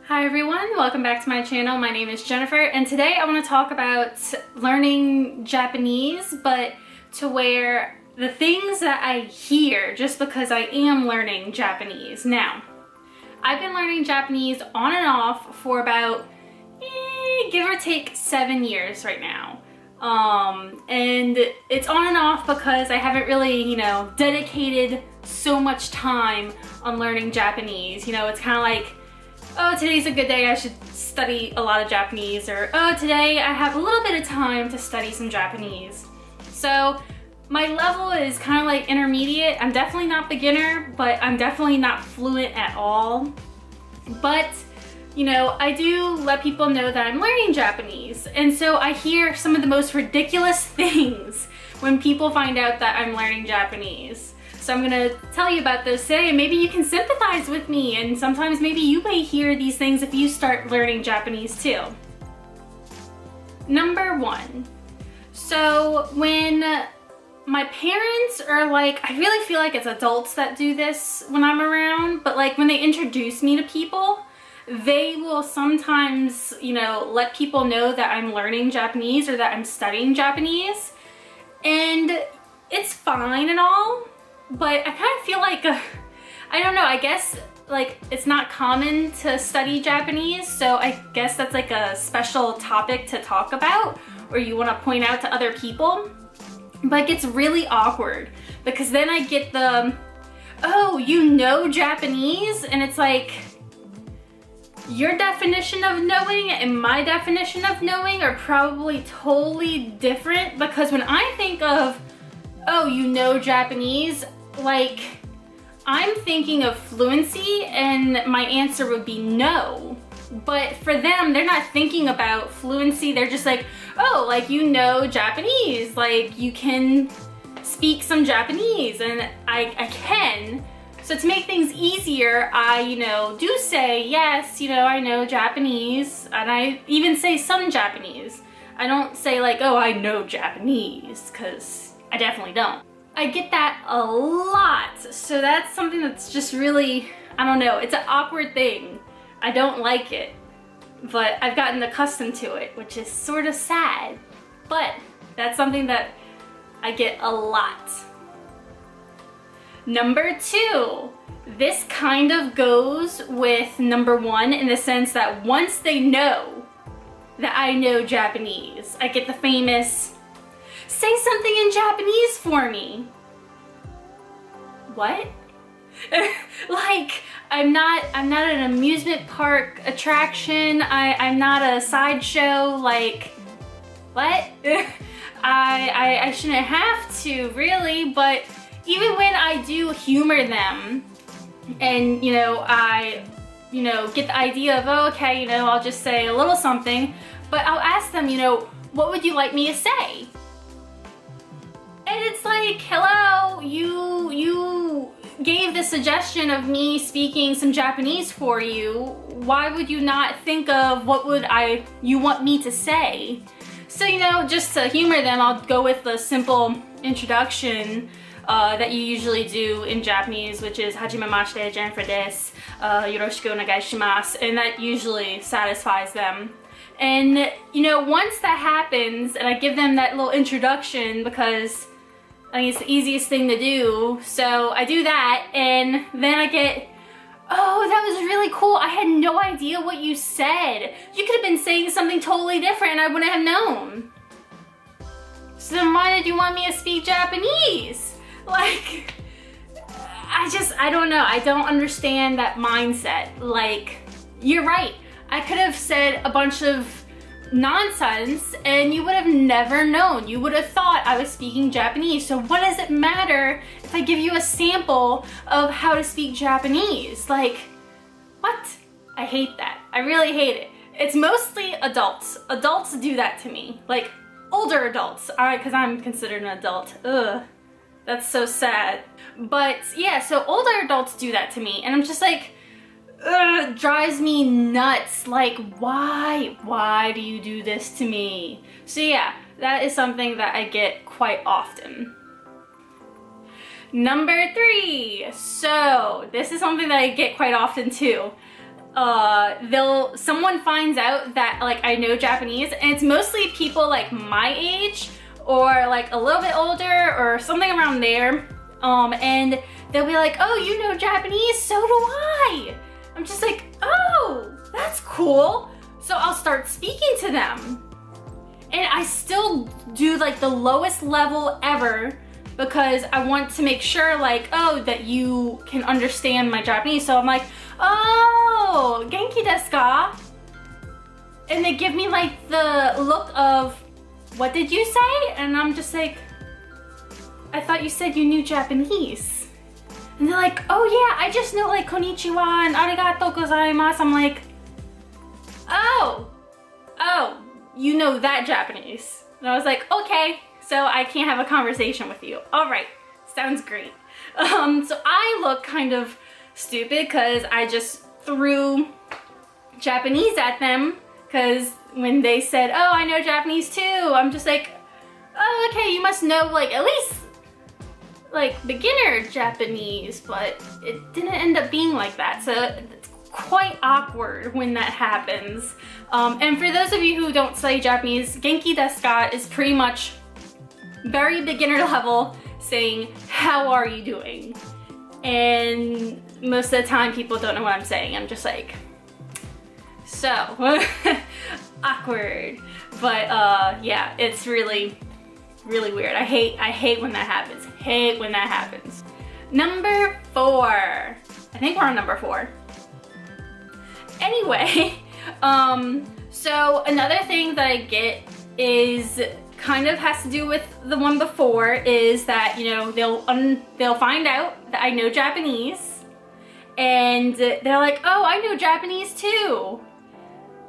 Hi everyone, welcome back to my channel. My name is Jennifer and today I want to talk about learning Japanese, but to where the things that I hear just because I am learning Japanese. Now, I've been learning Japanese on and off for about, give or take 7 years right now. And it's on and off because I haven't really, dedicated so much time on learning Japanese. It's kind of like, oh, today's a good day, I should study a lot of Japanese, or oh, today I have a little bit of time to study some Japanese. So my level is kind of like intermediate. I'm definitely not beginner, but I'm definitely not fluent at all. But, I do let people know that I'm learning Japanese. And so I hear some of the most ridiculous things when people find out that I'm learning Japanese. So I'm gonna tell you about those today, and maybe you can sympathize with me, and sometimes maybe you may hear these things if you start learning Japanese too. Number 1, so when my parents are like, I really feel like it's adults that do this when I'm around, but like when they introduce me to people, they will sometimes, let people know that I'm learning Japanese or that I'm studying Japanese, and it's fine and all. But I kind of feel like, I don't know, I guess like it's not common to study Japanese, so I guess that's like a special topic to talk about, or you want to point out to other people. But it gets really awkward because then I get the, oh, you know Japanese? And it's like, your definition of knowing and my definition of knowing are probably totally different, because when I think of, oh, you know Japanese, like, I'm thinking of fluency and my answer would be no. But for them, they're not thinking about fluency. They're just like, oh, like, you know Japanese, like you can speak some Japanese, and I can. So to make things easier, I, do say, yes, I know Japanese, and I even say some Japanese. I don't say like, oh, I know Japanese, because I definitely don't. I get that a lot, so that's something that's just really, I don't know, it's an awkward thing. I don't like it, but I've gotten accustomed to it, which is sort of sad, but that's something that I get a lot. Number 2, this kind of goes with number 1 in the sense that once they know that I know Japanese, I get the famous, say something in Japanese for me. What? Like, I'm not an amusement park attraction. I'm not a sideshow. Like, what? I shouldn't have to, really, but even when I do humor them and, I, get the idea of, oh, okay, I'll just say a little something, but I'll ask them, what would you like me to say? And it's like, hello, you gave the suggestion of me speaking some Japanese for you. Why would you not think of what would you want me to say? So, just to humor them, I'll go with the simple introduction that you usually do in Japanese, which is Hajimemashite, Jennifer desu, yoroshiku onegai shimasu, and that usually satisfies them. And, once that happens and I give them that little introduction, because I think it's the easiest thing to do, so I do that, and then I get, oh, that was really cool. I had no idea what you said. You could have been saying something totally different and I wouldn't have known. So then why did you want me to speak Japanese? Like, I don't know. I don't understand that mindset. Like, you're right. I could have said a bunch of nonsense and you would have never known. You would have thought I was speaking Japanese. So what does it matter if I give you a sample of how to speak Japanese? Like, what? I hate that. I really hate it. It's mostly adults. Adults do that to me. Like, older adults. Alright, because I'm considered an adult. Ugh. That's so sad. But yeah, so older adults do that to me, and I'm just like, ugh, it drives me nuts. Like, why do you do this to me? So yeah, that is something that I get quite often. Number 3, so this is something that I get quite often too. someone finds out that like I know Japanese, and it's mostly people like my age or like a little bit older or something around there. And they'll be like, oh, you know Japanese? So do I. I'm just like, oh, that's cool. So I'll start speaking to them. And I still do like the lowest level ever because I want to make sure like, oh, that you can understand my Japanese. So I'm like, oh, genki desu ka? And they give me like the look of, what did you say? And I'm just like, I thought you said you knew Japanese. And they're like, oh yeah, I just know like konnichiwa and arigatou gozaimasu. I'm like, oh, you know that Japanese. And I was like, okay, so I can't have a conversation with you. All right, sounds great. So I look kind of stupid because I just threw Japanese at them because when they said, oh, I know Japanese too, I'm just like, oh, okay, you must know like at least like beginner Japanese, but it didn't end up being like that. So it's quite awkward when that happens. And for those of you who don't study Japanese, genki desu ka is pretty much very beginner level saying, how are you doing? And most of the time people don't know what I'm saying. I'm just like, so awkward. But yeah, it's really weird. I hate when that happens. Hate when that happens. Number 4. I think we're on number 4. Anyway, so another thing that I get is kind of has to do with the one before, is that, you know, they'll find out that I know Japanese and they're like, oh, I know Japanese too.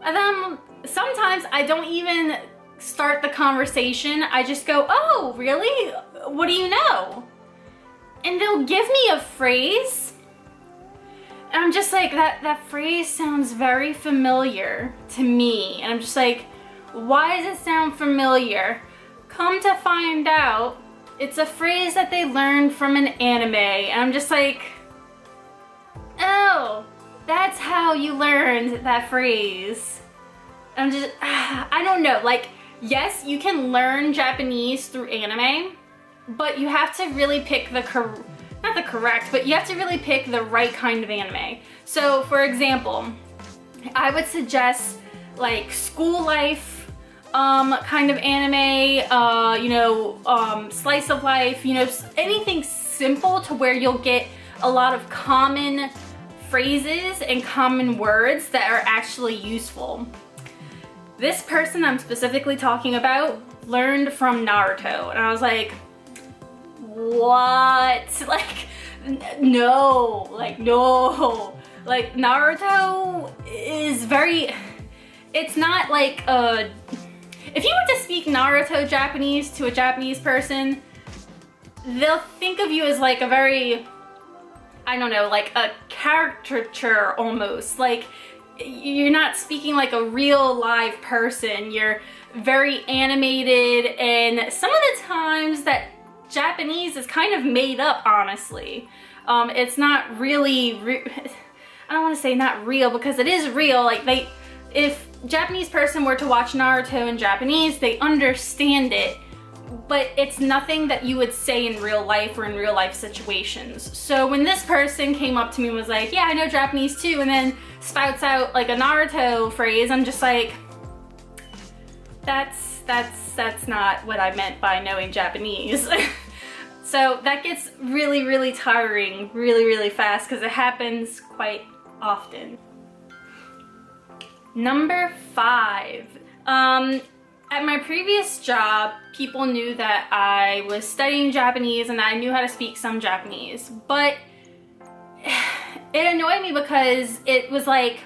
And then sometimes I don't even start the conversation. I just go, oh, really? What do you know? And they'll give me a phrase. And I'm just like, that phrase sounds very familiar to me. And I'm just like, why does it sound familiar? Come to find out, it's a phrase that they learned from an anime. And I'm just like, oh, that's how you learned that phrase. I'm just, I don't know, like, yes, you can learn Japanese through anime, but you have to really pick not the correct, but you have to really pick the right kind of anime. So for example, I would suggest like school life kind of anime, you know, slice of life, you know, anything simple to where you'll get a lot of common phrases and common words that are actually useful. This person I'm specifically talking about learned from Naruto, and I was like, what? Like, no, like, no. Like, Naruto is very, it's not like if you were to speak Naruto Japanese to a Japanese person, they'll think of you as like a very, I don't know, like a caricature almost. Like, you're not speaking like a real live person. You're very animated, and some of the times that Japanese is kind of made up, honestly. It's not really, I don't want to say not real, because it is real. Like, if Japanese person were to watch Naruto in Japanese, they understand it, but it's nothing that you would say in real life or in real life situations. So when this person came up to me and was like, yeah, I know Japanese too, and then spouts out like a Naruto phrase, I'm just like, that's not what I meant by knowing Japanese. So that gets really tiring really fast because it happens quite often. Number 5. At my previous job, people knew that I was studying Japanese and that I knew how to speak some Japanese, but it annoyed me because it was like,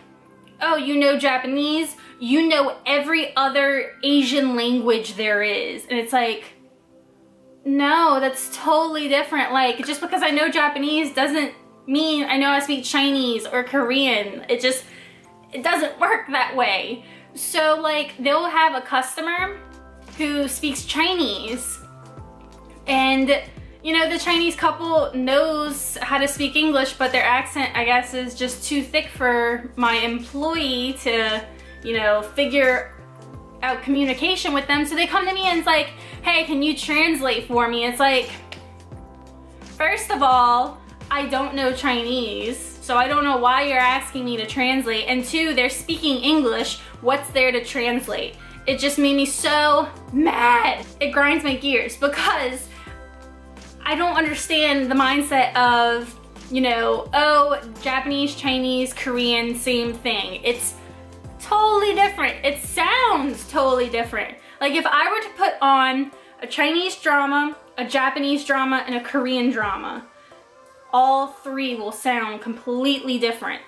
oh, you know Japanese? You know every other Asian language there is. And it's like, no, that's totally different. Like, just because I know Japanese doesn't mean I know how to speak Chinese or Korean. It doesn't work that way. So like, they'll have a customer who speaks Chinese, and you know, the Chinese couple knows how to speak English, but their accent, I guess, is just too thick for my employee to, you know, figure out communication with them. So they come to me and it's like, hey, can you translate for me? It's like, first of all, I don't know Chinese, so I don't know why you're asking me to translate. And two, they're speaking English. What's there to translate? It just made me so mad. It grinds my gears because I don't understand the mindset of, you know, oh, Japanese, Chinese, Korean, same thing. It's totally different. It sounds totally different. Like if I were to put on a Chinese drama, a Japanese drama, and a Korean drama, all three will sound completely different.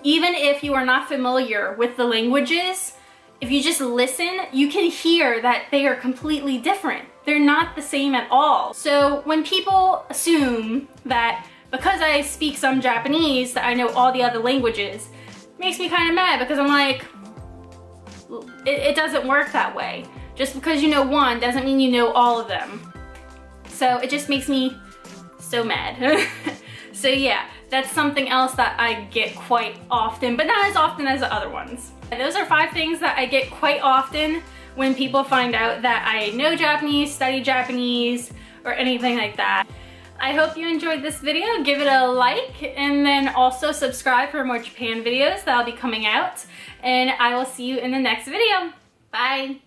Even if you are not familiar with the languages, if you just listen, you can hear that they are completely different. They're not the same at all. So when people assume that because I speak some Japanese that I know all the other languages, it makes me kind of mad because I'm like, it doesn't work that way. Just because you know one doesn't mean you know all of them. So it just makes me so mad. So yeah, that's something else that I get quite often, but not as often as the other ones. And those are 5 things that I get quite often when people find out that I know Japanese, study Japanese, or anything like that. I hope you enjoyed this video. Give it a like, and then also subscribe for more Japan videos that'll be coming out. And I will see you in the next video. Bye.